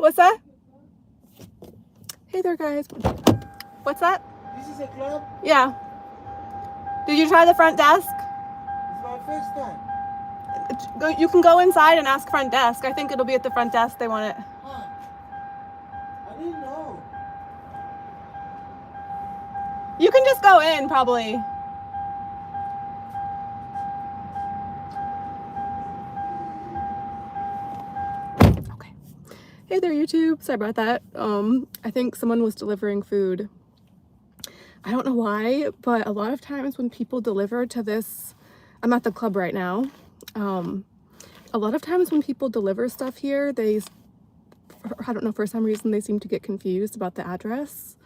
What's that? Hey there, guys. What's that? This is a club? Yeah. Did you try the front desk? It's my first time. You can go inside and ask front desk. I think it'll be at the front desk. They want it. Huh. I didn't know. You can just go in, probably. Okay. Hey there, YouTube. Sorry about that. I think someone was delivering food. I don't know why, but a lot of times when people deliver to this, I'm at the club right now. A lot of times when people deliver stuff here, I don't know, for some reason they seem to get confused about the address.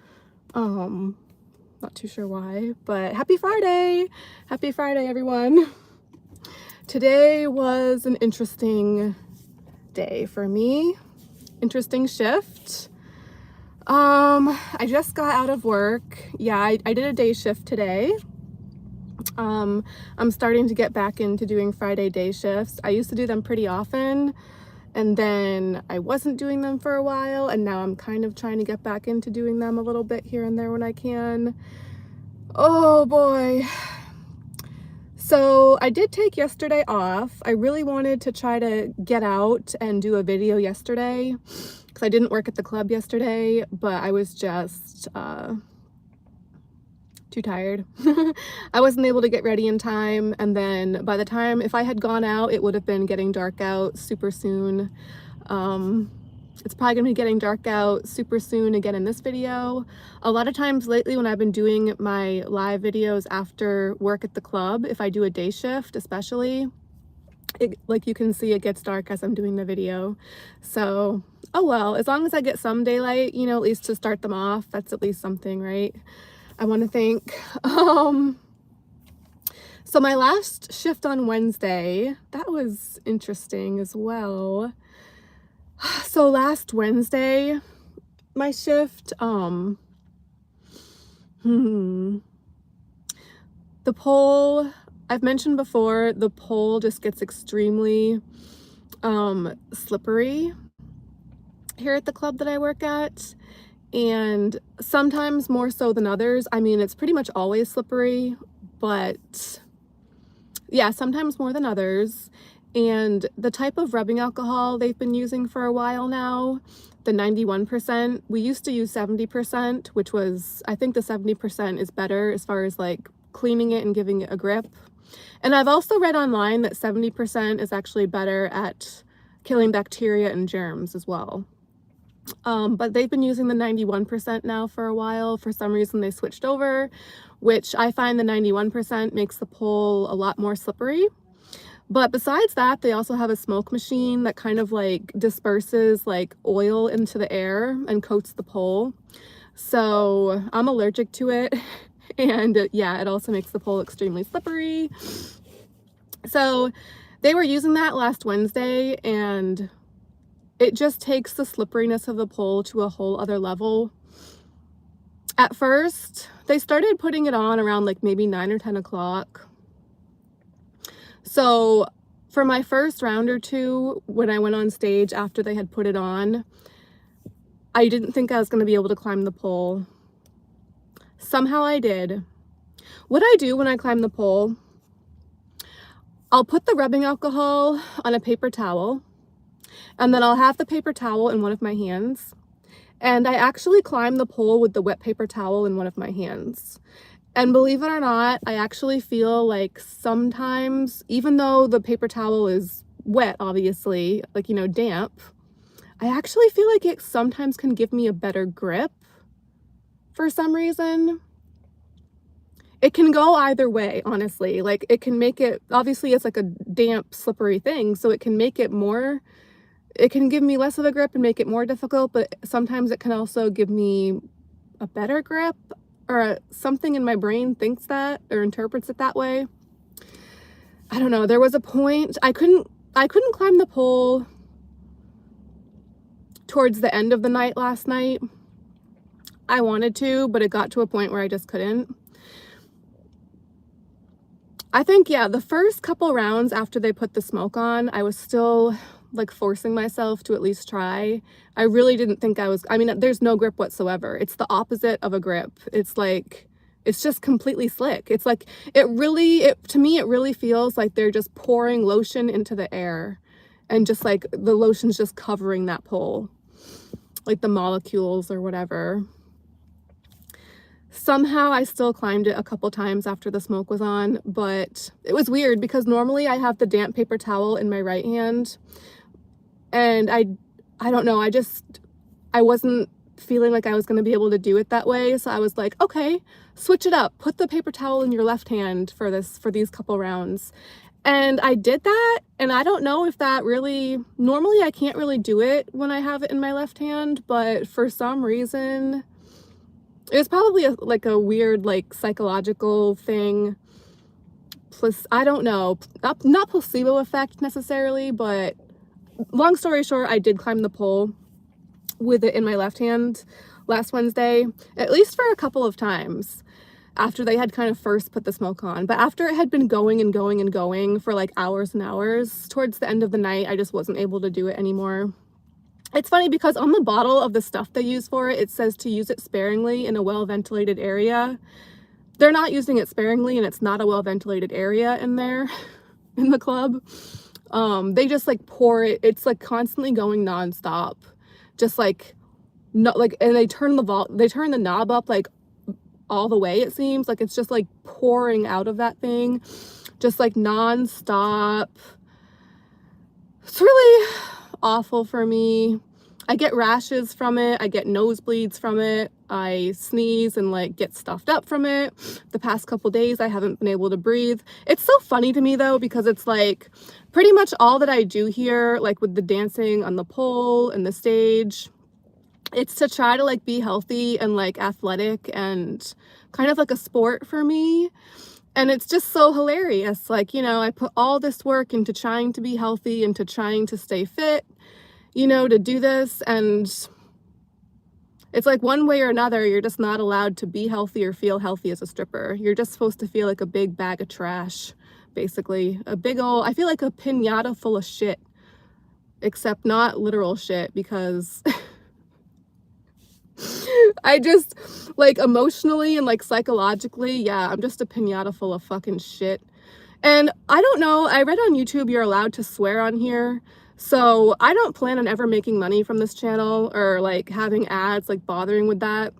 Not too sure why, but happy Friday. Happy Friday, everyone. Today was an interesting day for me. Interesting shift. I just got out of work. Yeah, I did a day shift today. I'm starting to get back into doing Friday day shifts. I used to do them pretty often, and then I wasn't doing them for a while, and now I'm kind of trying to get back into doing them a little bit here and there when I can. Oh boy. So I did take yesterday off. I really wanted to try to get out and do a video yesterday because I didn't work at the club yesterday, but I was just too tired. I wasn't able to get ready in time, and then by the time, if I had gone out, it would have been getting dark out super soon. It's probably gonna be getting dark out super soon again in this video. A lot of times lately when I've been doing my live videos after work at the club, if I do a day shift especially, like you can see, it gets dark as I'm doing the video. So, oh well, as long as I get some daylight, you know, at least to start them off, that's at least something, right? I want to think. So my last shift on Wednesday, that was interesting as well. So last Wednesday, my shift, the pole, I've mentioned before, the pole just gets extremely slippery here at the club that I work at. And sometimes more so than others. I mean, it's pretty much always slippery, but yeah, sometimes more than others. And the type of rubbing alcohol they've been using for a while now, the 91%, we used to use 70%, which was, I think the 70% is better as far as like cleaning it and giving it a grip. And I've also read online that 70% is actually better at killing bacteria and germs as well. But they've been using the 91% now for a while. For some reason they switched over, which I find the 91% makes the pole a lot more slippery. But besides that, they also have a smoke machine that kind of like disperses like oil into the air and coats the pole. So I'm allergic to it. And yeah, it also makes the pole extremely slippery. So they were using that last Wednesday, and it just takes the slipperiness of the pole to a whole other level. At first, they started putting it on around like maybe 9 or 10 o'clock. So for my first round or two, when I went on stage after they had put it on, I didn't think I was going to be able to climb the pole. Somehow I did. What I do when I climb the pole, I'll put the rubbing alcohol on a paper towel, and then I'll have the paper towel in one of my hands, and I actually climb the pole with the wet paper towel in one of my hands. And believe it or not, I actually feel like sometimes, even though the paper towel is wet, obviously, like, you know, damp, I actually feel like it sometimes can give me a better grip for some reason. It can go either way, honestly. Like, it can make it, obviously it's like a damp, slippery thing, so it can make it more, it can give me less of a grip and make it more difficult, but sometimes it can also give me a better grip, or something in my brain thinks that or interprets it that way. I don't know. There was a point I couldn't climb the pole towards the end of the night last night. I wanted to, but it got to a point where I just couldn't. I think, yeah, the first couple rounds after they put the smoke on, I was still like forcing myself to at least try. I really didn't think I mean, there's no grip whatsoever. It's the opposite of a grip. It's like, it's just completely slick. It's like, to me, it really feels like they're just pouring lotion into the air and just like the lotion's just covering that pole, like the molecules or whatever. Somehow I still climbed it a couple times after the smoke was on, but it was weird because normally I have the damp paper towel in my right hand, and I don't know, I wasn't feeling like I was going to be able to do it that way. So I was like, okay, switch it up. Put the paper towel in your left hand for these couple rounds. And I did that, and I don't know if that really, normally I can't really do it when I have it in my left hand, but for some reason, it was probably like a weird, like, psychological thing. Plus, I don't know, not placebo effect necessarily, but long story short, I did climb the pole with it in my left hand last Wednesday, at least for a couple of times after they had kind of first put the smoke on. But after it had been going and going and going for like hours and hours, towards the end of the night, I just wasn't able to do it anymore. It's funny because on the bottle of the stuff they use for it, it says to use it sparingly in a well-ventilated area. They're not using it sparingly, and it's not a well-ventilated area in there in the club. They just like pour it. It's like constantly going nonstop, just like, no, like, and they turn the knob up like all the way. It seems like it's just like pouring out of that thing, just like nonstop. It's really awful for me. I get rashes from it. I get nosebleeds from it. I sneeze and like get stuffed up from it. The past couple days I haven't been able to breathe. It's so funny to me though, because it's like pretty much all that I do here, like with the dancing on the pole and the stage, it's to try to like be healthy and like athletic and kind of like a sport for me. And it's just so hilarious. Like, you know, I put all this work into trying to be healthy, into trying to stay fit, you know, to do this. And it's like one way or another, you're just not allowed to be healthy or feel healthy as a stripper. You're just supposed to feel like a big bag of trash, basically. A big old, I feel like a pinata full of shit, except not literal shit, because I just, like, emotionally and like psychologically, yeah, I'm just a pinata full of fucking shit. And I don't know, I read on YouTube you're allowed to swear on here, so I don't plan on ever making money from this channel or like having ads like bothering with that.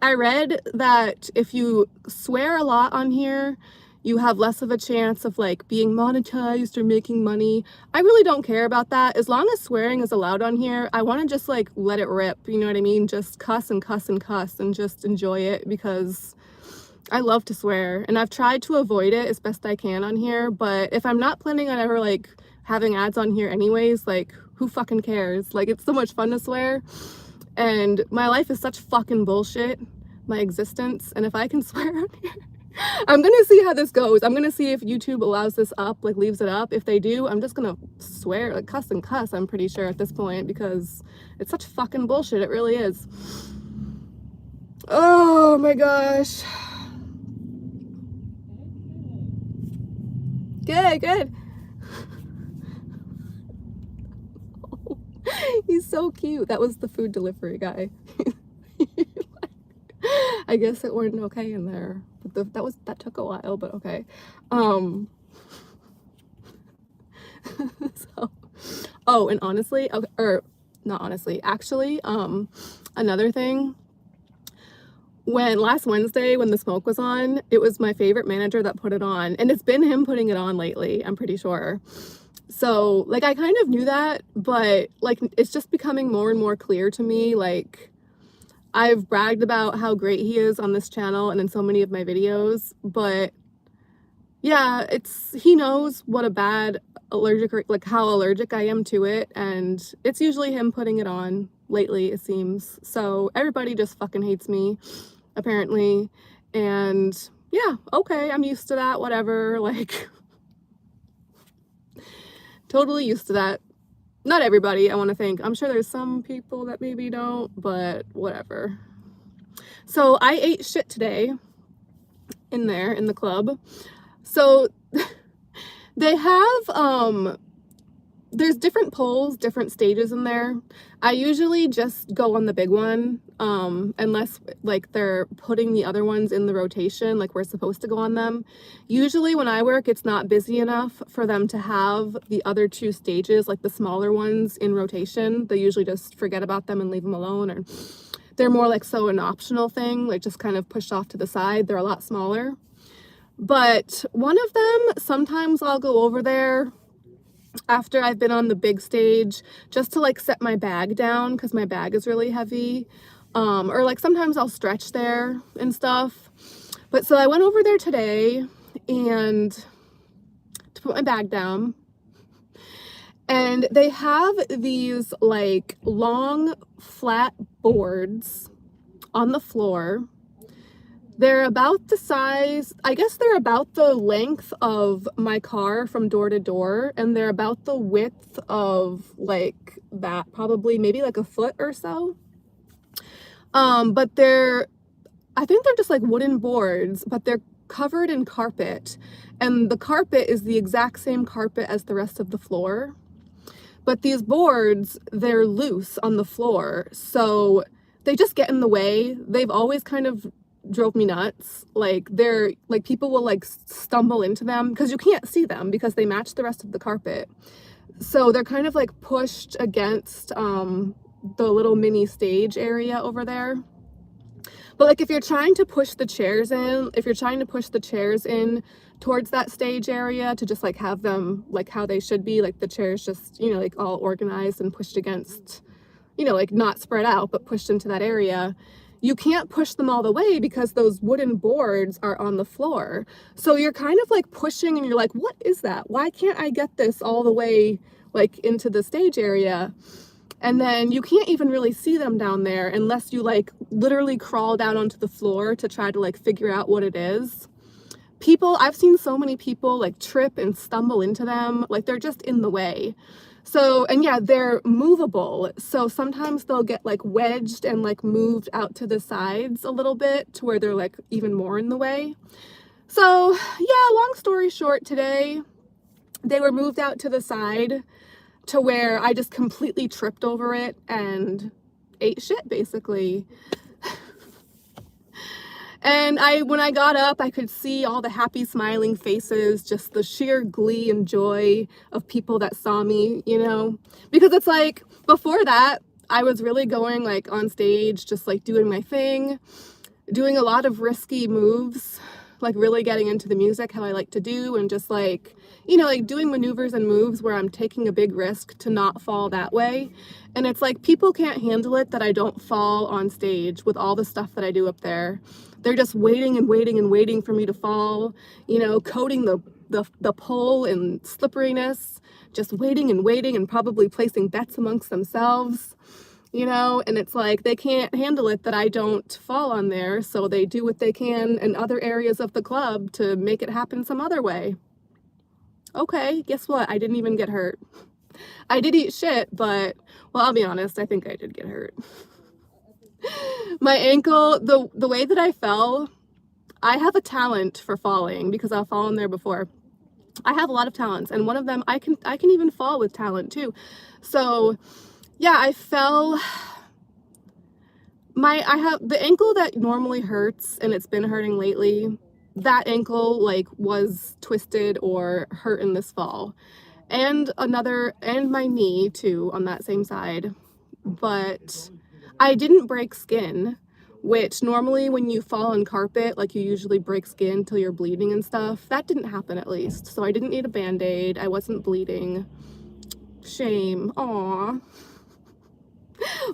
I read that if you swear a lot on here, you have less of a chance of like being monetized or making money. I really don't care about that. As long as swearing is allowed on here, I want to just like let it rip, you know what I mean? Just cuss and cuss and cuss and just enjoy it, because I love to swear, and I've tried to avoid it as best I can on here. But if I'm not planning on ever like having ads on here anyways, like who fucking cares? Like, it's so much fun to swear, and my life is such fucking bullshit, my existence, and if I can swear on here, I'm gonna see how this goes. I'm gonna see if YouTube allows this up, like leaves it up. If they do, I'm just gonna swear, like cuss and cuss, I'm pretty sure at this point, because it's such fucking bullshit. It really is. Oh my gosh. Good, good. He's so cute. That was the food delivery guy. I guess it went okay in there, but that took a while, but okay. So, oh, and honestly, okay, or not honestly, actually, another thing, when last Wednesday when the smoke was on, it was my favorite manager that put it on, and it's been him putting it on lately, I'm pretty sure. So like I kind of knew that, but like it's just becoming more and more clear to me. Like, I've bragged about how great he is on this channel and in so many of my videos, but yeah, he knows what a bad like how allergic I am to it, and it's usually him putting it on lately, it seems. So everybody just fucking hates me, apparently. And yeah, okay, I'm used to that, whatever, like totally used to that. Not everybody, I want to think. I'm sure there's some people that maybe don't, but whatever. So I ate shit today in there in the club. So they have there's different poles, different stages in there. I usually just go on the big one, unless like they're putting the other ones in the rotation, like we're supposed to go on them. Usually when I work, it's not busy enough for them to have the other two stages, like the smaller ones, in rotation. They usually just forget about them and leave them alone, or they're more like so an optional thing, like just kind of pushed off to the side. They're a lot smaller. But one of them, sometimes I'll go over there after I've been on the big stage just to like set my bag down because my bag is really heavy, or like sometimes I'll stretch there and stuff. But so I went over there today and to put my bag down, and they have these like long flat boards on the floor. They're about the size, I guess they're about the length of my car from door to door, and they're about the width of like that, probably maybe like a foot or so. But I think they're just like wooden boards, but they're covered in carpet, and the carpet is the exact same carpet as the rest of the floor. But these boards, they're loose on the floor, so they just get in the way. They've always kind of drove me nuts. Like they're like, people will like stumble into them because you can't see them because they match the rest of the carpet. So they're kind of like pushed against the little mini stage area over there. But like if you're trying to push the chairs in, towards that stage area to just like have them like how they should be, like the chairs just, you know, like all organized and pushed against, you know, like not spread out, but pushed into that area, you can't push them all the way because those wooden boards are on the floor. So you're kind of like pushing and you're like, what is that? Why can't I get this all the way like into the stage area? And then you can't even really see them down there unless you like literally crawl down onto the floor to try to like figure out what it is. I've seen so many people like trip and stumble into them, like they're just in the way. So, and yeah, they're movable. So sometimes they'll get like wedged and like moved out to the sides a little bit to where they're like even more in the way. So yeah, long story short, today they were moved out to the side to where I just completely tripped over it and ate shit basically. And when I got up, I could see all the happy smiling faces, just the sheer glee and joy of people that saw me, you know, because it's like before that, I was really going like on stage, just like doing my thing, doing a lot of risky moves, like really getting into the music, how I like to do, and just like, you know, like doing maneuvers and moves where I'm taking a big risk to not fall that way. And it's like people can't handle it that I don't fall on stage with all the stuff that I do up there. They're just waiting and waiting and waiting for me to fall, you know, coating the pole in slipperiness, just waiting and probably placing bets amongst themselves, you know, and it's like they can't handle it that I don't fall on there, so they do what they can in other areas of the club to make it happen some other way. Okay, guess what? I didn't even get hurt. I did eat shit, but, well, I'll be honest, I think I did get hurt. My ankle, the way that I fell, I have a talent for falling because I've fallen there before. I have a lot of talents, and one of them, I can even fall with talent too. So yeah, I fell. I have the ankle that normally hurts, and it's been hurting lately. That ankle like was twisted or hurt in this fall, and my knee too on that same side. But I didn't break skin, which normally when you fall on carpet, like you usually break skin till you're bleeding and stuff. That didn't happen, at least. So I didn't need a band-aid. I wasn't bleeding. Shame. Aww.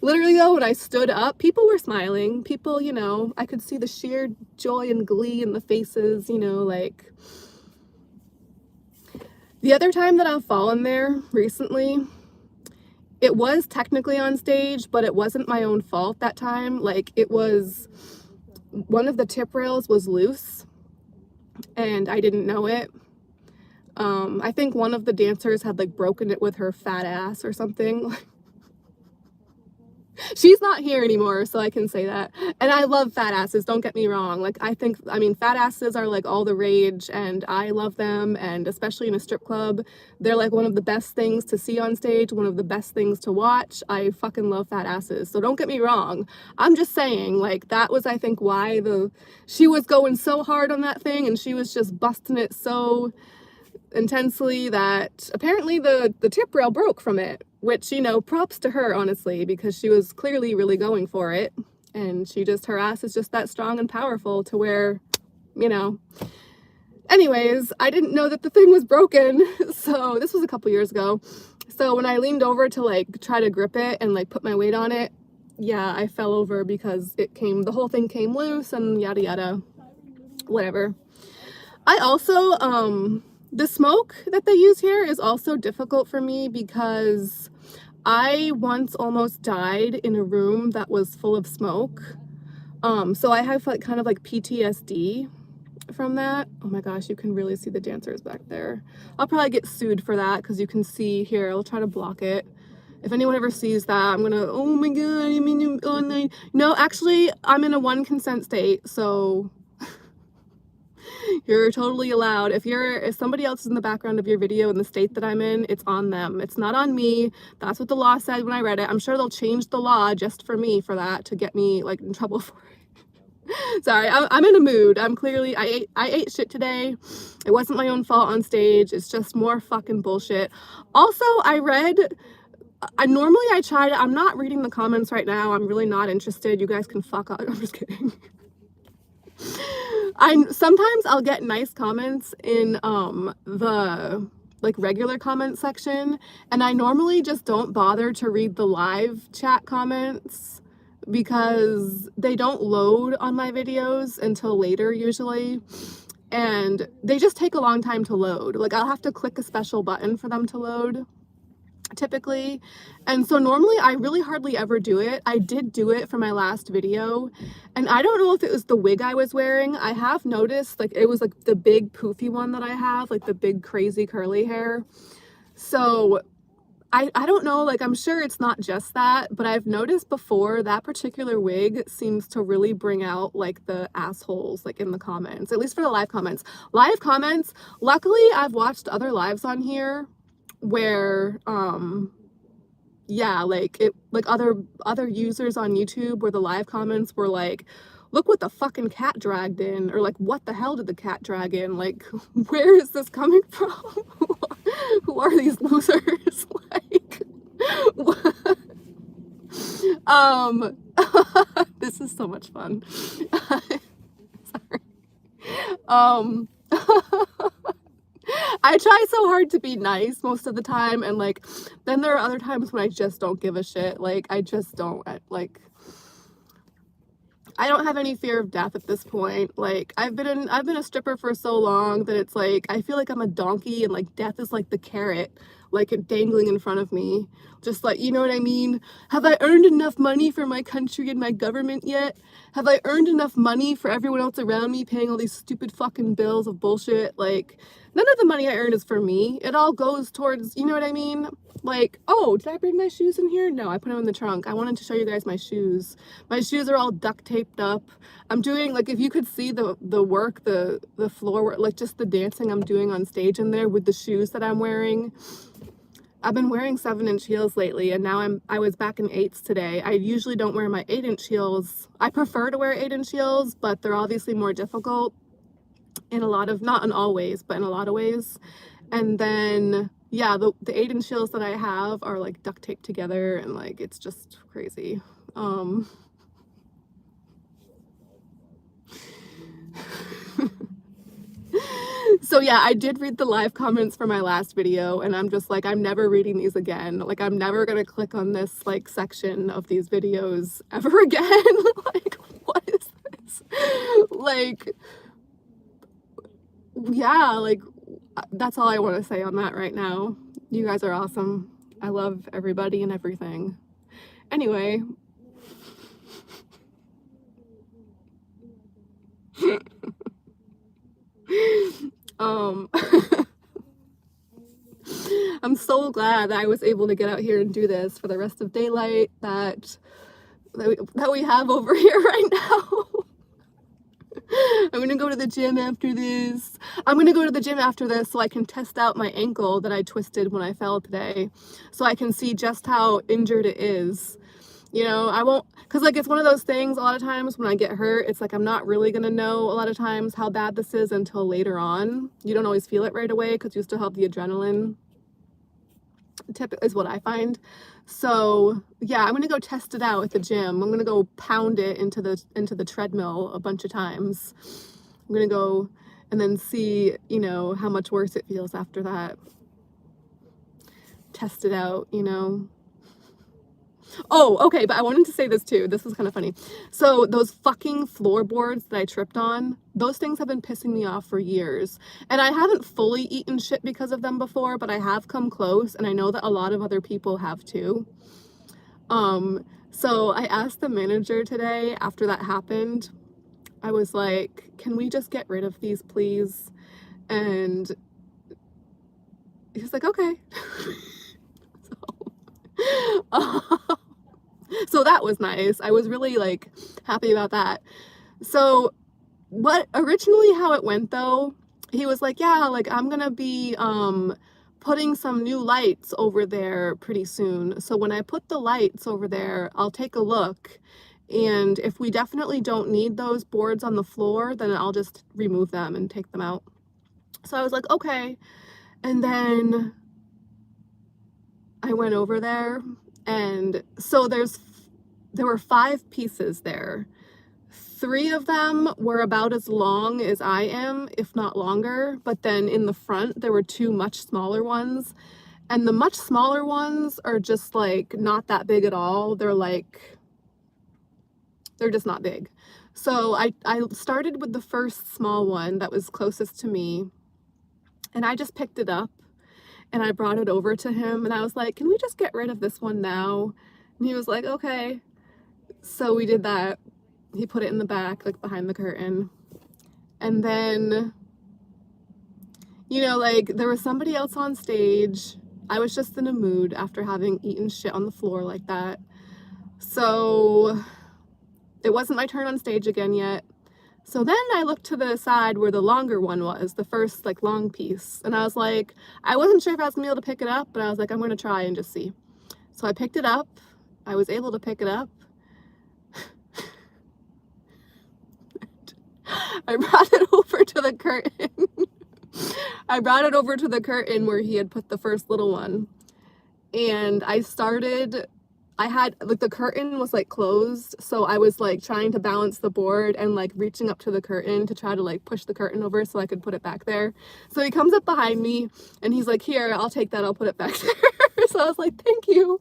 Literally though, when I stood up, people were smiling. People, you know, I could see the sheer joy and glee in the faces, you know, like. The other time that I've fallen there recently, it was technically on stage, but it wasn't my own fault that time. Like, it was, one of the tip rails was loose, and I didn't know it. I think one of the dancers had, like, broken it with her fat ass or something. She's not here anymore, so I can say that. And I love fat asses, don't get me wrong. Like, I mean, fat asses are like all the rage, and I love them, and especially in a strip club, they're like one of the best things to see on stage, one of the best things to watch. I fucking love fat asses, so don't get me wrong. I'm just saying, like, that was, I think, why she was going so hard on that thing, and she was just busting it so intensely that apparently the tip rail broke from it, which, you know, props to her, honestly, because she was clearly really going for it, and her ass is just that strong and powerful to where, you know. Anyways, I didn't know that the thing was broken, so this was a couple years ago. So when I leaned over to like try to grip it and like put my weight on it, yeah, I fell over because the whole thing came loose and yada yada, whatever. I also, the smoke that they use here is also difficult for me because I once almost died in a room that was full of smoke. So I have like kind of like PTSD from that. Oh my gosh, you can really see the dancers back there. I'll probably get sued for that because you can see here, I'll try to block it. If anyone ever sees that, I'm gonna, oh my god, I mean, oh, no, actually, I'm in a 1 consent state, so you're totally allowed. If somebody else is in the background of your video in the state that I'm in, it's on them. It's not on me. That's what the law said when I read it. I'm sure they'll change the law just for me for that to get me like in trouble for it. Sorry, I'm in a mood. I ate shit today. It wasn't my own fault on stage. It's just more fucking bullshit. Also, normally I try to, I'm not reading the comments right now. I'm really not interested. You guys can fuck off. I'm just kidding. Sometimes I'll get nice comments in the like regular comment section, and I normally just don't bother to read the live chat comments because they don't load on my videos until later usually, and they just take a long time to load. Like, I'll have to click a special button for them to load typically, and so normally I really hardly ever do it. I did do it for my last video, and I don't know if it was the wig I was wearing. I have noticed like it was like the big poofy one that I have, like the big crazy curly hair. So I don't know, like, I'm sure it's not just that, but I've noticed before that particular wig seems to really bring out like the assholes like in the comments, at least for the live comments. Luckily I've watched other lives on here where yeah, like other users on YouTube where the live comments were like, look what the fucking cat dragged in, or like, what the hell did the cat drag in, like, where is this coming from? Who are these losers? Like, what? This is so much fun. Sorry. I try so hard to be nice most of the time, and like then there are other times when I just don't give a shit. Like, I just don't, like, I don't have any fear of death at this point. Like, I've been a stripper for so long that it's like I feel like I'm a donkey, and like death is like the carrot, like dangling in front of me. Just like, you know what I mean? Have I earned enough money for my country and my government yet? Have I earned enough money for everyone else around me paying all these stupid fucking bills of bullshit? Like, none of the money I earn is for me. It all goes towards, you know what I mean? Like, oh, did I bring my shoes in here? No, I put them in the trunk. I wanted to show you guys my shoes. My shoes are all duct taped up. I'm doing, like, if you could see the work, the floor work, like just the dancing I'm doing on stage in there with the shoes that I'm wearing. I've been wearing 7-inch heels lately, and now I was back in 8s today. I usually don't wear my 8-inch heels. I prefer to wear 8-inch heels, but they're obviously more difficult in a lot of, not in all ways, but in a lot of ways. And then, yeah, the 8-inch heels that I have are like duct taped together, and like, it's just crazy. So yeah, I did read the live comments for my last video, and I'm just like, I'm never reading these again. Like, I'm never gonna click on this like section of these videos ever again. Like, what is this? Like, yeah, like, that's all I want to say on that right now. You guys are awesome. I love everybody and everything. Anyway. I'm so glad that I was able to get out here and do this for the rest of daylight, that that we have over here right now. I'm gonna go to the gym after this. I'm gonna go to the gym after this so I can test out my ankle that I twisted when I fell today, so I can see just how injured it is. You know, I won't, because like it's one of those things a lot of times when I get hurt, it's like I'm not really gonna know a lot of times how bad this is until later on. You don't always feel it right away because you still have the adrenaline. Tip is what I find. So yeah, I'm gonna go test it out at the gym. I'm gonna go pound it into the treadmill a bunch of times. I'm gonna go and then see, you know, how much worse it feels after that. Test it out, you know. Oh, okay, but I wanted to say this too. This was kind of funny. So those fucking floorboards that I tripped on, those things have been pissing me off for years. And I haven't fully eaten shit because of them before, but I have come close, and I know that a lot of other people have too. So I asked the manager today after that happened, I was like, can we just get rid of these, please? And he's like, okay. So that was nice. I was really like happy about that. So what originally how it went though, he was like, yeah, like I'm gonna be putting some new lights over there pretty soon. So when I put the lights over there, I'll take a look. And if we definitely don't need those boards on the floor, then I'll just remove them and take them out. So I was like, okay. And then I went over there, and so there were 5 pieces there. 3 of them were about as long as I am, if not longer, but then in the front there were 2 much smaller ones, and the much smaller ones are just like not that big at all. They're just not big. So I started with the first small one that was closest to me, and I just picked it up and I brought it over to him, and I was like, can we just get rid of this one now? And he was like, okay. So we did that. He put it in the back, like behind the curtain. And then, you know, like there was somebody else on stage. I was just in a mood after having eaten shit on the floor like that. So it wasn't my turn on stage again yet. So then I looked to the side where the longer one was, the first like long piece. And I was like, I wasn't sure if I was gonna be able to pick it up, but I was like, I'm gonna try and just see. So I picked it up. I was able to pick it up. I brought it over to the curtain. I brought it over to the curtain where he had put the first little one. And I had, like, the curtain was, like, closed, so I was, like, trying to balance the board and, like, reaching up to the curtain to try to, like, push the curtain over so I could put it back there. So he comes up behind me, and he's like, here, I'll take that, I'll put it back there. So I was like, thank you.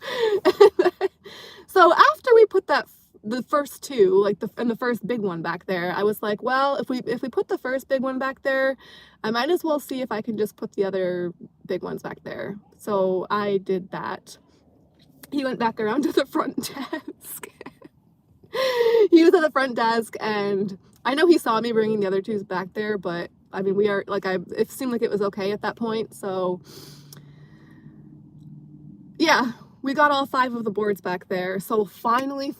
So after we put the first 2, like, and the first big one back there, I was like, well, if we put the first big one back there, I might as well see if I can just put the other big ones back there. So I did that. He went back around to the front desk. He was at the front desk, and I know he saw me bringing the other 2s back there, but I mean, we are like, it seemed like it was okay at that point. So yeah, we got all 5 of the boards back there. So finally,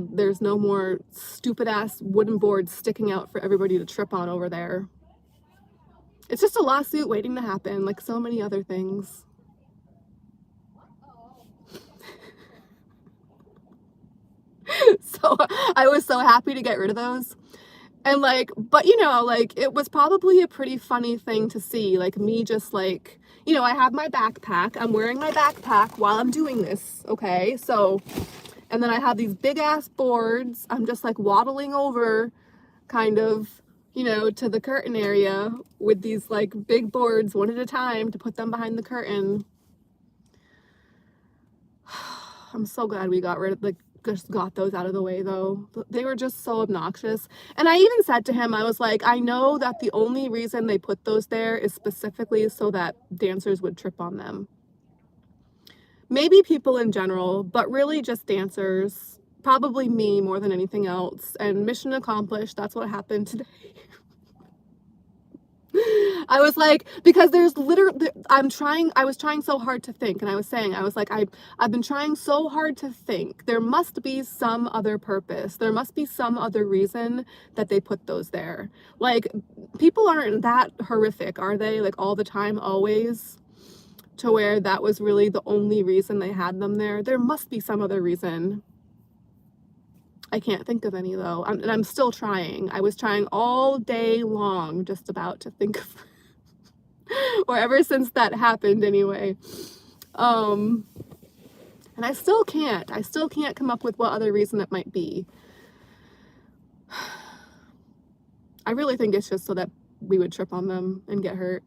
there's no more stupid ass wooden boards sticking out for everybody to trip on over there. It's just a lawsuit waiting to happen, like so many other things. So I was so happy to get rid of those. And like, but you know, like it was probably a pretty funny thing to see, like me just like, you know, I have my backpack, I'm wearing my backpack while I'm doing this, okay? So, and then I have these big ass boards, I'm just like waddling over kind of, you know, to the curtain area with these like big boards one at a time to put them behind the curtain. I'm so glad we got rid of, like, just got those out of the way though. They were just so obnoxious. And I even said to him, I was like, I know that the only reason they put those there is specifically so that dancers would trip on them. Maybe people in general, but really just dancers. Probably me more than anything else. And mission accomplished. That's what happened today. I was like, because there's literally, I was trying so hard to think, and I was like, I've been trying so hard to think. There must be some other purpose. There must be some other reason that they put those there. Like, people aren't that horrific, are they? Like, all the time, always, to where that was really the only reason they had them there. There must be some other reason. I can't think of any though, and I'm still trying. I was trying all day long just about to think of, or ever since that happened anyway. And I still can't come up with what other reason it might be. I really think it's just so that we would trip on them and get hurt.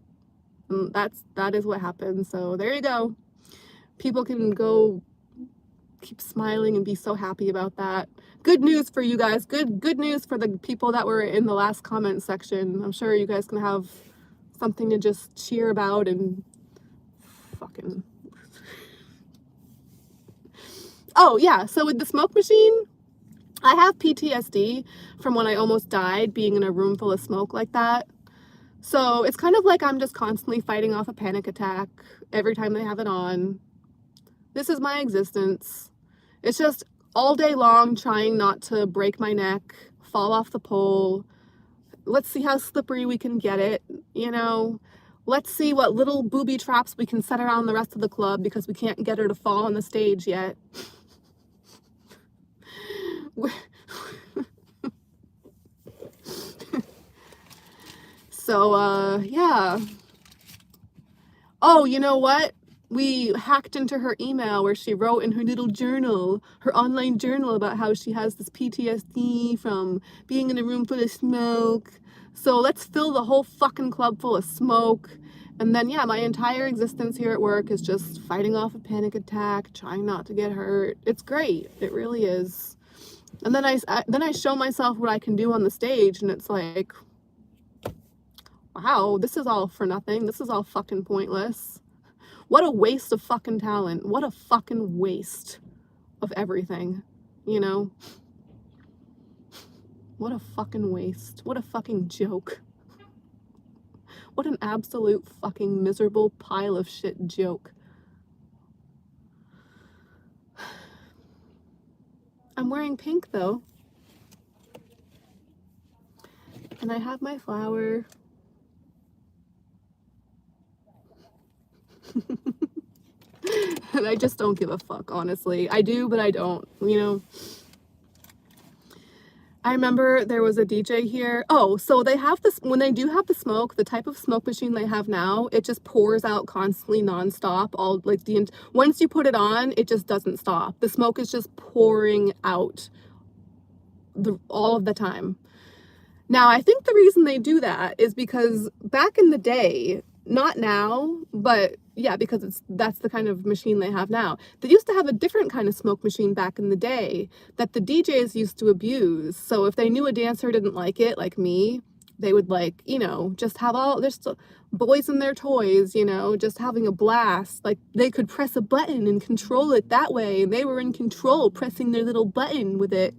And that is what happened. So there you go. People can go keep smiling and be so happy about that. Good news for you guys. Good news for the people that were in the last comment section. I'm sure you guys can have something to just cheer about and fucking. Oh yeah, so with the smoke machine, I have PTSD from when I almost died being in a room full of smoke like that. So it's kind of like I'm just constantly fighting off a panic attack every time they have it on. This is my existence. It's just all day long trying not to break my neck, fall off the pole. Let's see how slippery we can get it, you know. Let's see what little booby traps we can set around the rest of the club because we can't get her to fall on the stage yet. So, yeah. Oh, you know what? We hacked into her email where she wrote in her little journal, her online journal, about how she has this PTSD from being in a room full of smoke. So let's fill the whole fucking club full of smoke. And then, yeah, my entire existence here at work is just fighting off a panic attack, trying not to get hurt. It's great. It really is. And then I show myself what I can do on the stage, and it's like, wow, this is all for nothing. This is all fucking pointless. What a waste of fucking talent. What a fucking waste of everything, you know? What a fucking waste. What a fucking joke. What an absolute fucking miserable pile of shit joke. I'm wearing pink though. And I have my flower. And I just don't give a fuck, honestly. I do, but I don't, you know. I remember there was a DJ here. Oh, so they have this, when they do have the smoke, the type of smoke machine they have now, it just pours out constantly nonstop. All like once you put it on, it just doesn't stop. The smoke is just pouring out all of the time. Now, I think the reason they do that is because back in the day, not now, but yeah, because that's the kind of machine they have now. They used to have a different kind of smoke machine back in the day that the DJs used to abuse. So if they knew a dancer didn't like it, like me, they would, like, you know, just have there's boys and their toys, you know, just having a blast. Like, they could press a button and control it that way, and they were in control pressing their little button with it.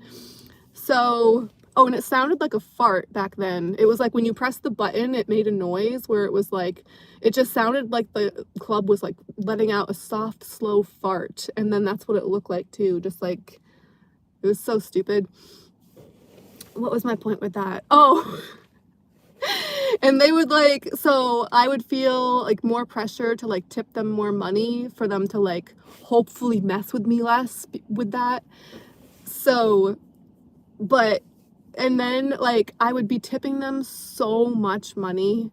So, oh, and it sounded like a fart back then. It was like when you pressed the button, it made a noise where it was like, it just sounded like the club was like letting out a soft, slow fart. And then that's what it looked like too. Just like, it was so stupid. What was my point with that? Oh, and they would like, so I would feel like more pressure to like tip them more money for them to like hopefully mess with me less with that. So, but, and then like I would be tipping them so much money,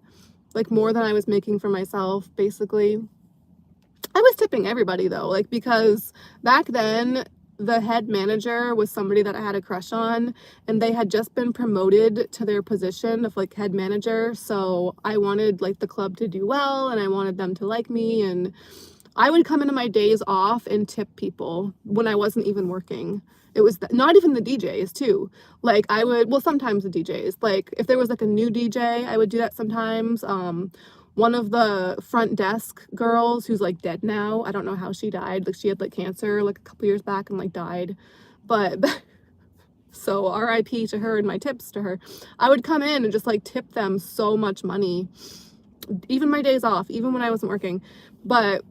like more than I was making for myself, basically. I was tipping everybody though, like, because back then the head manager was somebody that I had a crush on, and they had just been promoted to their position of like head manager. So I wanted like the club to do well, and I wanted them to like me, and I would come into my days off and tip people when I wasn't even working. It was not even the DJs too. Like I would, well, sometimes the DJs, like if there was like a new DJ, I would do that sometimes. One of the front desk girls who's like dead now, I don't know how she died. Like she had like cancer like a couple years back and like died. But so RIP to her and my tips to her. I would come in and just like tip them so much money. even my days off, even when I wasn't working. But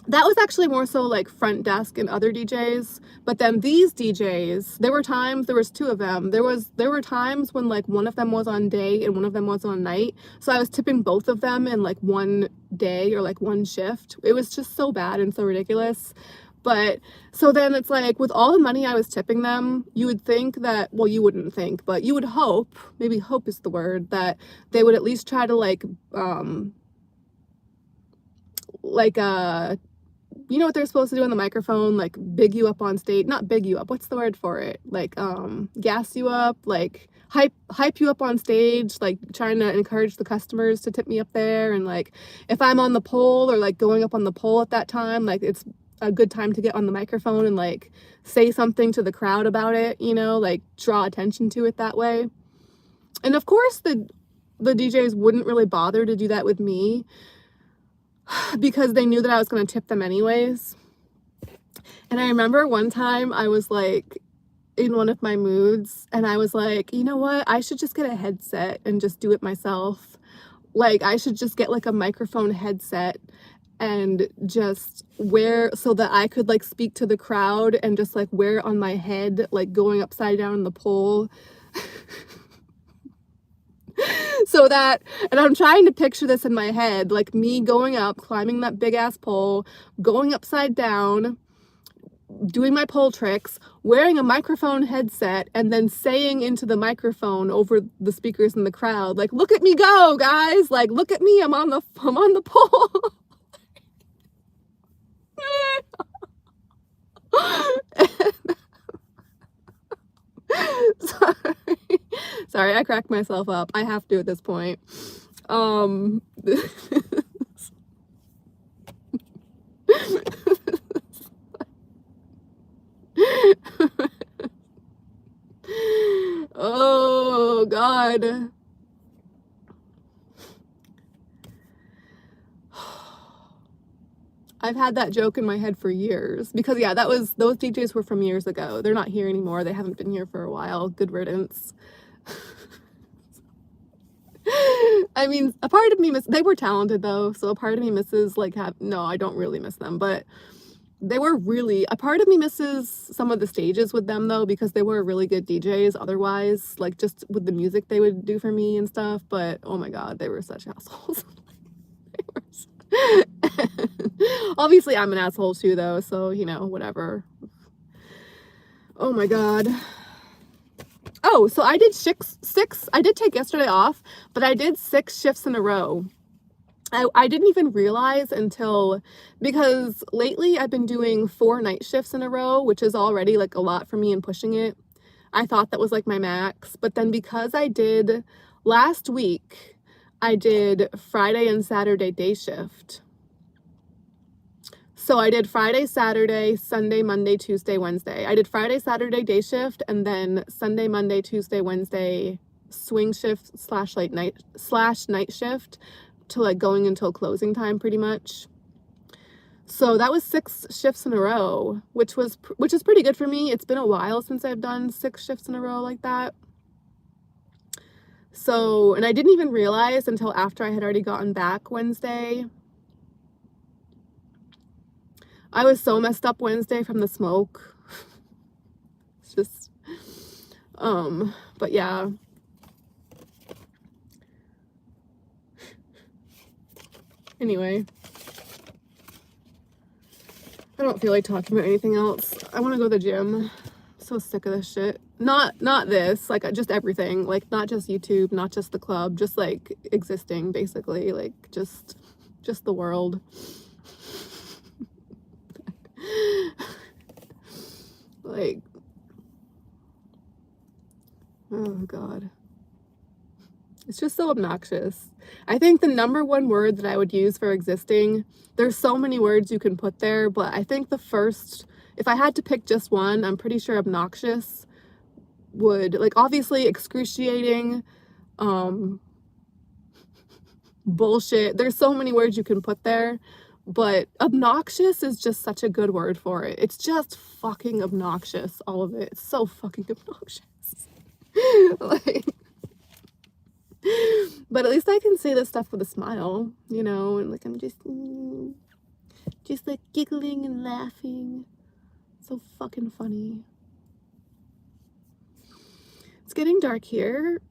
that was actually more so like front desk and other DJs. But then these DJs, there was two of them. There were times when like one of them was on day and one of them was on night. So I was tipping both of them in like one day or like one shift. It was just so bad and so ridiculous. But so then it's like with all the money I was tipping them, you would think that, well, you wouldn't think, but you would hope, maybe hope is the word, that they would at least try to like you know what they're supposed to do on the microphone, like big you up on stage, not big you up, what's the word for it, like gas you up, like hype you up on stage, like trying to encourage the customers to tip me up there. And like if I'm on the pole or like going up on the pole at that time, like it's a good time to get on the microphone and like say something to the crowd about it, you know, like draw attention to it that way. And of course the DJs wouldn't really bother to do that with me because they knew that I was going to tip them anyways. And I remember one time I was like in one of my moods and I was like, you know what, I should just get a headset and just do it myself. Like I should just get like a microphone headset and just wear so that I could like speak to the crowd and just like wear it on my head, like going upside down in the pole. So that, and I'm trying to picture this in my head, like me going up, climbing that big ass pole, going upside down, doing my pole tricks, wearing a microphone headset, and then saying into the microphone over the speakers in the crowd, like, look at me go, guys, like, look at me, I'm on the pole. Sorry, I cracked myself up. I have to at this point. Oh God. I've had that joke in my head for years because yeah, those DJs were from years ago. They're not here anymore. They haven't been here for a while. Good riddance. I mean, a part of me they were talented though, so a part of me misses like no, I don't really miss them, but they were really, a part of me misses some of the stages with them though, because they were really good DJs otherwise, like just with the music they would do for me and stuff. But oh my God, they were such assholes. Obviously I'm an asshole too though, so you know, whatever. Oh my God. Oh, so I did six, I did take yesterday off, but I did 6 shifts in a row. I didn't even realize until, because lately I've been doing 4 night shifts in a row, which is already like a lot for me and pushing it. I thought that was like my max, but then because I did last week, I did Friday and Saturday day shift. So I did Friday, Saturday, Sunday, Monday, Tuesday, Wednesday. I did Friday, Saturday day shift, and then Sunday, Monday, Tuesday, Wednesday swing shift / night shift to like going until closing time pretty much. So that was 6 shifts in a row, which is pretty good for me. It's been a while since I've done 6 shifts in a row like that. So, and I didn't even realize until after I had already gotten back Wednesday. I was so messed up Wednesday from the smoke. It's just, but yeah. Anyway, I don't feel like talking about anything else. I want to go to the gym. I'm so sick of this shit. Not this, like just everything, like not just YouTube, not just the club, just like existing basically, like just the world. Like, oh God. It's just so obnoxious. I think the #1 word that I would use for existing, there's so many words you can put there, but I think the first, if I had to pick just one, I'm pretty sure obnoxious would, like obviously excruciating, bullshit. There's so many words you can put there, but obnoxious is just such a good word for it. It's just fucking obnoxious, all of it. It's so fucking obnoxious. Like, But at least I can say this stuff with a smile, you know, and like I'm just like giggling and laughing. So fucking funny. It's getting dark here.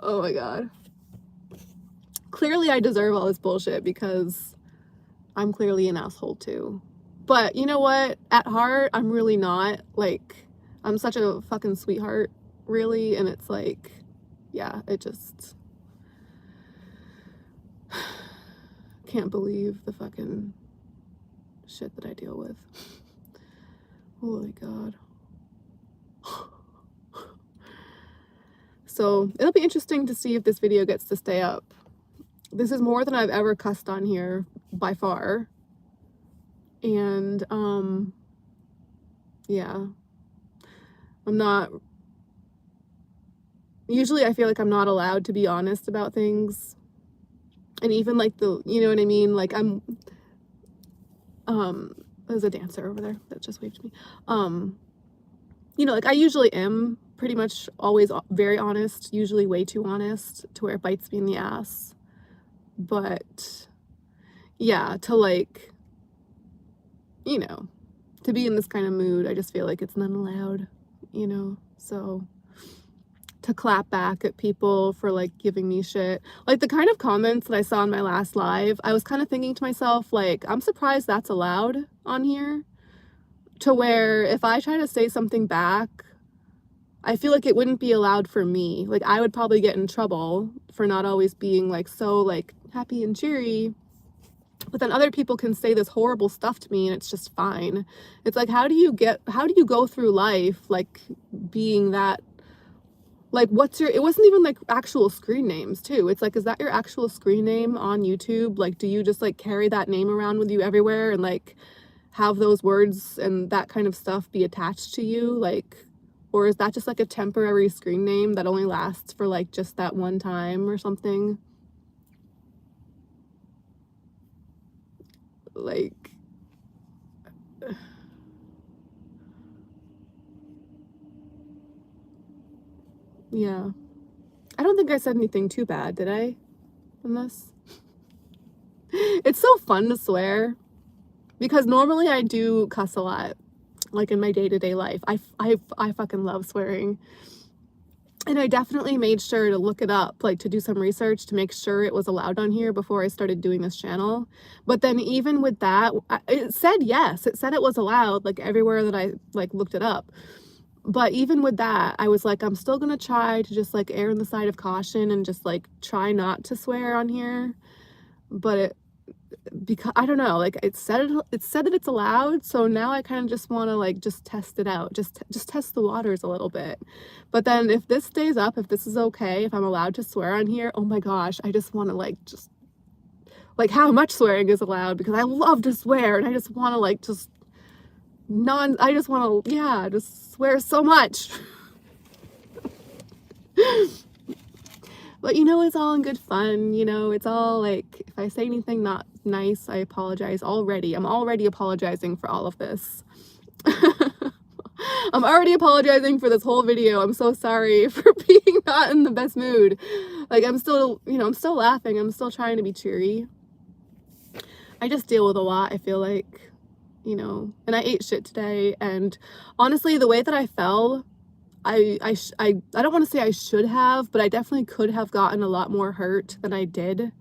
Oh my god. Clearly I deserve all this bullshit because I'm clearly an asshole too. But you know what? At heart, I'm really not. Like, I'm such a fucking sweetheart, really. And it's like, yeah, it just... can't believe the fucking shit that I deal with. Holy god. So, it'll be interesting to see if this video gets to stay up. This is more than I've ever cussed on here, by far. And, yeah. I'm not... Usually I feel like I'm not allowed to be honest about things. And even like you know what I mean? Like there's a dancer over there that just waved to me. You know, like I usually am pretty much always very honest, usually way too honest to where it bites me in the ass. But yeah, to like, you know, to be in this kind of mood, I just feel like it's not allowed, you know? So to clap back at people for like giving me shit, like the kind of comments that I saw in my last live, I was kind of thinking to myself, like, I'm surprised that's allowed on here, to where if I try to say something back, I feel like it wouldn't be allowed for me. Like I would probably get in trouble for not always being like so like happy and cheery, but then other people can say this horrible stuff to me and it's just fine. It's like, how do you go through life like being that, like, it wasn't even like actual screen names too. It's like, is that your actual screen name on YouTube? Like, do you just like carry that name around with you everywhere and like have those words and that kind of stuff be attached to you? Like, or is that just like a temporary screen name that only lasts for like just that one time or something? Like, yeah. I don't think I said anything too bad, did I? In this? It's so fun to swear because normally I do cuss a lot, like in my day-to-day life. I fucking love swearing. And I definitely made sure to look it up, like to do some research to make sure it was allowed on here before I started doing this channel. But then even with that, it said yes, it said it was allowed, like everywhere that I like looked it up. But even with that, I was like, I'm still gonna try to just like err on the side of caution and just like try not to swear on here. But because I don't know, like it said that it's allowed, so now I kind of just want to like just test it out, just test the waters a little bit. But then if this stays up, if this is okay, if I'm allowed to swear on here, oh my gosh, I just want to like just like how much swearing is allowed, because I love to swear and I just want to like just I just want to, yeah, just swear so much. But you know, it's all in good fun, you know, it's all like, if I say anything not nice, I apologize already. I'm already apologizing for all of this. I'm already apologizing for this whole video. I'm so sorry for being not in the best mood. Like, I'm still, you know, I'm still laughing. I'm still trying to be cheery. I just deal with a lot, I feel like, you know, and I ate shit today. And honestly, the way that I fell, I don't want to say I should have, but I definitely could have gotten a lot more hurt than I did.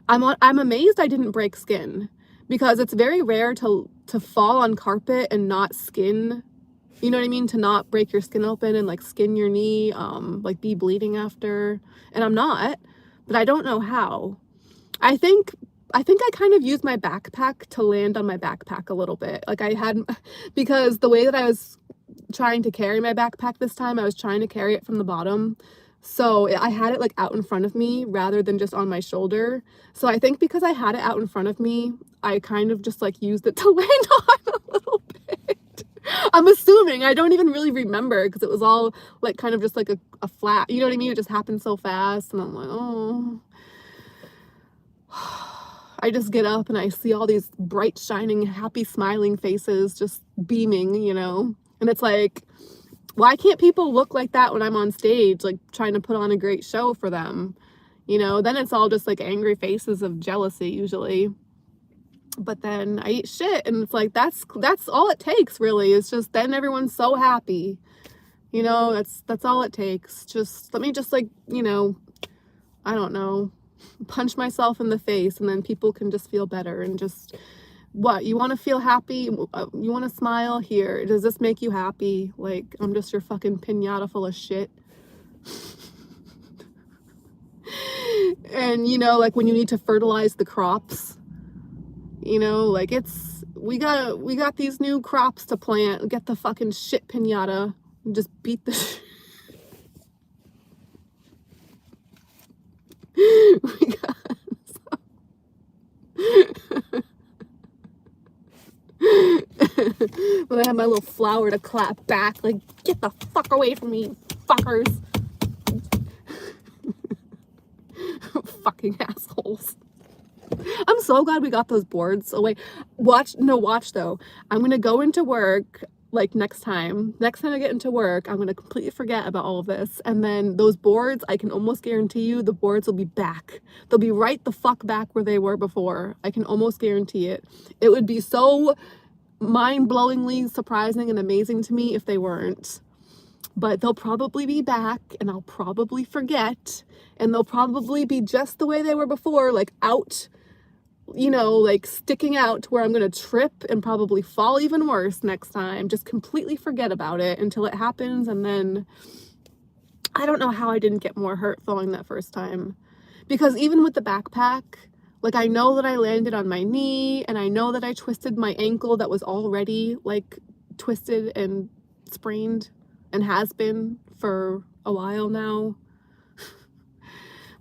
I'm amazed I didn't break skin, because it's very rare to fall on carpet and not skin, you know what I mean, to not break your skin open and like skin your knee, like be bleeding after. And I'm not, but I don't know how. I think I kind of used my backpack to land on my backpack a little bit. Like I had, because the way that I was trying to carry my backpack this time, I was trying to carry it from the bottom. So I had it like out in front of me rather than just on my shoulder. So I think because I had it out in front of me, I kind of just like used it to land on a little bit. I'm assuming. I don't even really remember because it was all like kind of just like a flat, you know what I mean? It just happened so fast and I'm like, oh. I just get up and I see all these bright, shining, happy, smiling faces just beaming, you know? And it's like, Why can't people look like that when I'm on stage, like trying to put on a great show for them? You know, then it's all just like angry faces of jealousy usually. But then I eat shit, and it's like that's all it takes, really. It's just then everyone's so happy. You know, that's all it takes. Just let me just, like, you know, I don't know, punch myself in the face, and then people can just feel better. And just, what, you want to feel happy? You want to smile? Here, does this make you happy? Like, I'm just your fucking pinata full of shit. And, you know, like when you need to fertilize the crops, you know, like we got these new crops to plant. Get the fucking shit pinata and just beat the shit. We got When I have my little flower to clap back, like, get the fuck away from me, fuckers. Fucking assholes. I'm so glad we got those boards away. Watch though. I'm gonna go into work, like, next time I get into work, I'm gonna completely forget about all of this, and then those boards, I can almost guarantee you the boards will be back. They'll be right the fuck back where they were before. I can almost guarantee it. It would be so mind-blowingly surprising and amazing to me if they weren't. But they'll probably be back, and I'll probably forget, and they'll probably be just the way they were before, like out, you know, like sticking out to where I'm gonna trip and probably fall even worse next time. Just completely forget about it until it happens, and then I don't know how I didn't get more hurt falling that first time. Because even with the backpack, like, I know that I landed on my knee, and I know that I twisted my ankle that was already, like, twisted and sprained, and has been for a while now.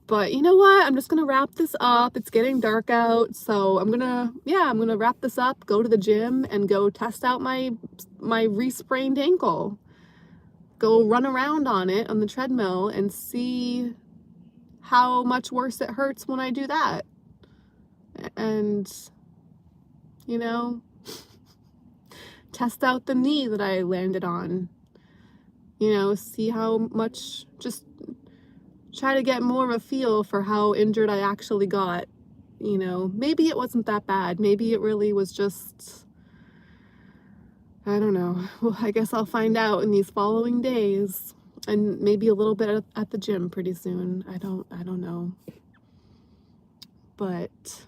But you know what? I'm just gonna wrap this up. It's getting dark out, so I'm gonna wrap this up, go to the gym, and go test out my re-sprained ankle. Go run around on it on the treadmill and see how much worse it hurts when I do that. And, you know, test out the knee that I landed on. You know, see how much, just try to get more of a feel for how injured I actually got. You know, maybe it wasn't that bad. Maybe it really was just, I don't know. Well, I guess I'll find out in these following days, and maybe a little bit at the gym pretty soon. I don't know. But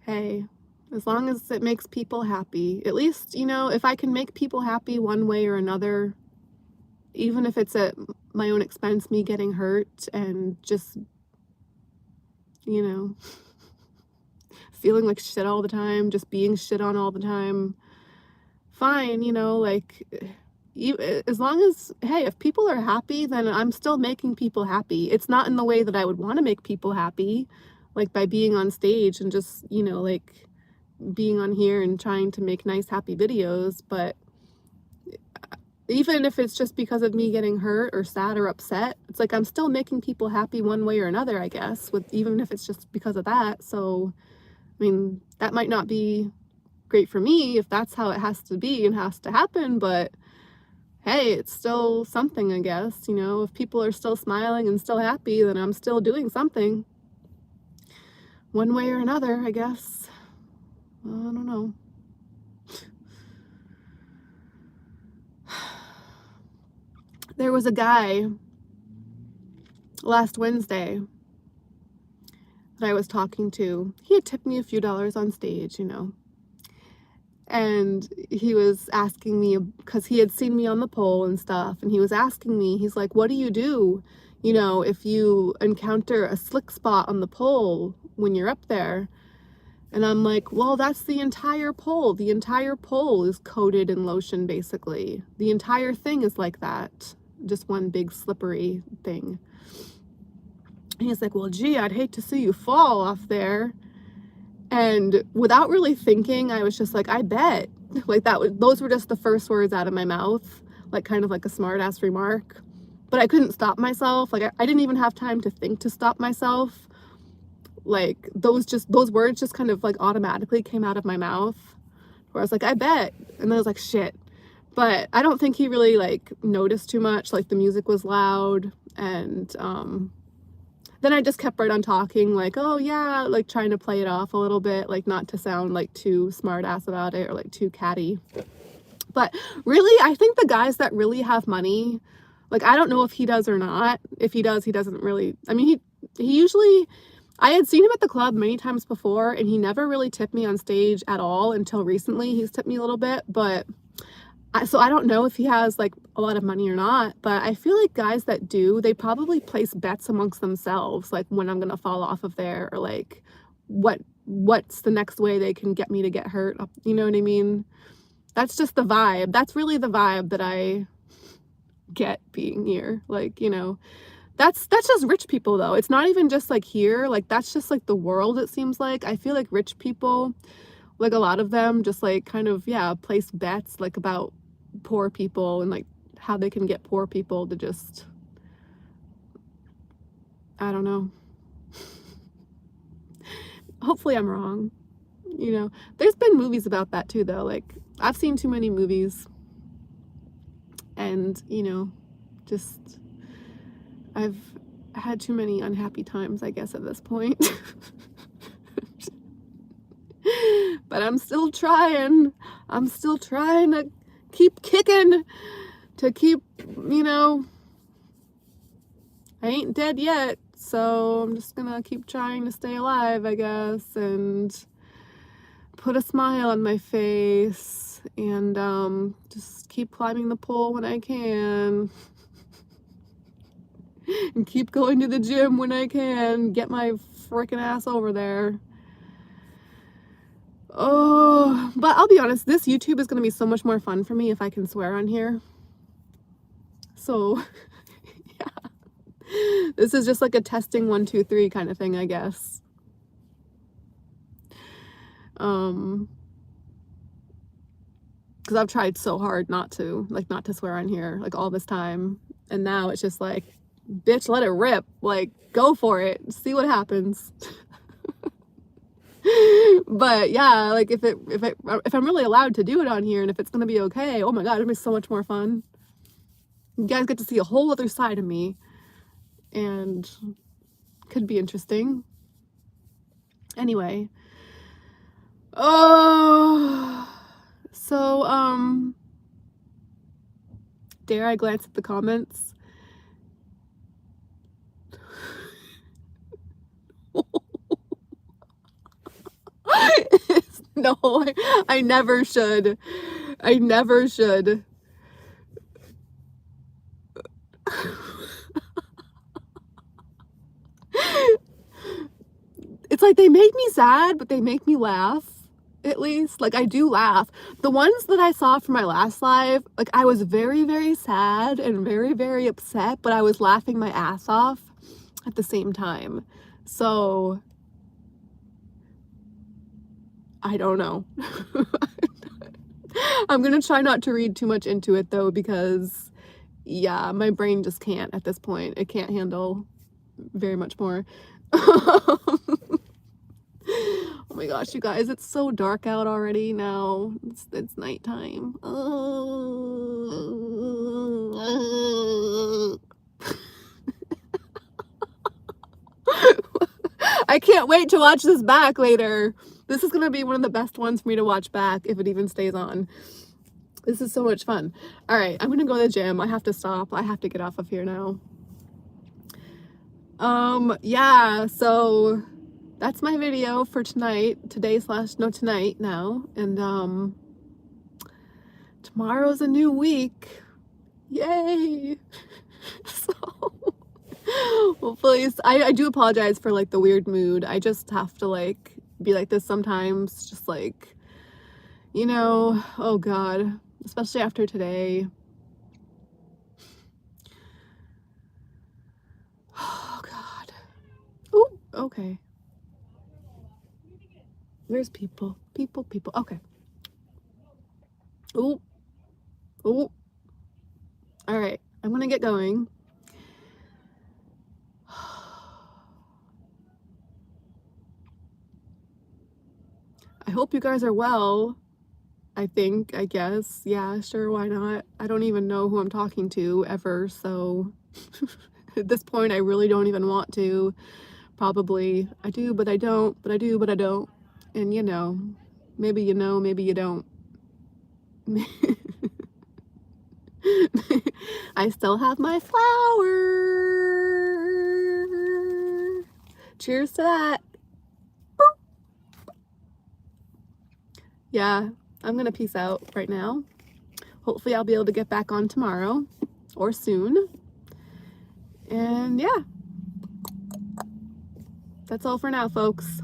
hey, as long as it makes people happy, at least, you know, if I can make people happy one way or another, even if it's at my own expense, me getting hurt and just, you know, feeling like shit all the time, just being shit on all the time, fine, you know, like, as long as, hey, if people are happy, then I'm still making people happy. It's not in the way that I would want to make people happy, like by being on stage and just, you know, like being on here and trying to make nice, happy videos, but even if it's just because of me getting hurt or sad or upset, it's like I'm still making people happy one way or another, I guess, even if it's just because of that. So, I mean, that might not be great for me if that's how it has to be and has to happen, but hey, it's still something, I guess. You know, if people are still smiling and still happy, then I'm still doing something. One way or another, I guess. I don't know. There was a guy last Wednesday that I was talking to. He had tipped me a few dollars on stage, you know. And he was asking me, because he had seen me on the pole and stuff, and he was asking me, he's like, what do, you know, if you encounter a slick spot on the pole when you're up there? And I'm like, well, that's the entire pole. The entire pole is coated in lotion, basically. The entire thing is like that. Just one big slippery thing. And he's like, well, gee, I'd hate to see you fall off there. And without really thinking, I was just like, I bet. Like, those were just the first words out of my mouth, like kind of like a smart ass remark. But I couldn't stop myself. Like, I didn't even have time to think to stop myself. Like, those words just kind of like automatically came out of my mouth, where I was like, I bet. And then I was like, shit. But I don't think he really like noticed too much. Like the music was loud, and then I just kept right on talking, like, oh yeah, like trying to play it off a little bit, like not to sound like too smart ass about it or like too catty. But really, I think the guys that really have money, like I don't know if he does or not. If he does, he doesn't really, I mean, he usually, I had seen him at the club many times before, and he never really tipped me on stage at all until recently. He's tipped me a little bit, but so I don't know if he has like a lot of money or not, but I feel like guys that do, they probably place bets amongst themselves, like when I'm gonna fall off of there, or like what's the next way they can get me to get hurt. You know what I mean? That's just the vibe. That's really the vibe that I get being here. Like, you know, that's just rich people though. It's not even just like here. Like that's just like the world, it seems like. I feel like rich people, like a lot of them just like kind of, yeah, place bets like about poor people and like how they can get poor people to just, I don't know. Hopefully I'm wrong. You know, there's been movies about that too though. Like I've seen too many movies, and you know, just I've had too many unhappy times, I guess, at this point. But I'm still trying. I'm still trying to keep kicking, to keep, you know, I ain't dead yet, so I'm just gonna keep trying to stay alive, I guess, and put a smile on my face, and just keep climbing the pole when I can, and keep going to the gym when I can, get my freaking ass over there. Oh, but I'll be honest, this YouTube is gonna be so much more fun for me if I can swear on here. So, yeah. This is just like a testing 1, 2, 3 kind of thing, I guess. Because I've tried so hard not to swear on here, like all this time. And now it's just like, bitch, let it rip. Like, go for it. See what happens. But yeah, like if I'm really allowed to do it on here, and if it's gonna be okay, oh my god, it'll be so much more fun. You guys get to see a whole other side of me, and could be interesting. Anyway. Oh, so dare I glance at the comments? No, I never should. I never should. It's like they make me sad, but they make me laugh. At least, like, I do laugh. The ones that I saw from my last live, like, I was very, very sad and very, very upset, but I was laughing my ass off at the same time. So, I don't know. I'm gonna try not to read too much into it, though, because, yeah, my brain just can't at this point. It can't handle very much more. Oh my gosh, you guys, it's so dark out already now. It's nighttime. I can't wait to watch this back later. This is gonna be one of the best ones for me to watch back if it even stays on. This is so much fun. All right, I'm gonna go to the gym. I have to stop. I have to get off of here now. Yeah, so that's my video for tonight. Tonight now. And tomorrow's a new week. Yay. So hopefully I do apologize for like the weird mood. I just have to like be like this sometimes, just like, you know, oh god, especially after today. Oh god. Oh, okay. There's people. Okay. Oh. Oh. All right. I'm gonna get going. I hope you guys are well. I think, I guess. Yeah, sure, why not? I don't even know who I'm talking to ever, so at this point I really don't even want to. Probably I do, but I don't, but I do, but I don't. And you know, maybe you don't. I still have my flower. Cheers to that. Yeah, I'm gonna peace out right now. Hopefully I'll be able to get back on tomorrow or soon. And yeah, that's all for now, folks.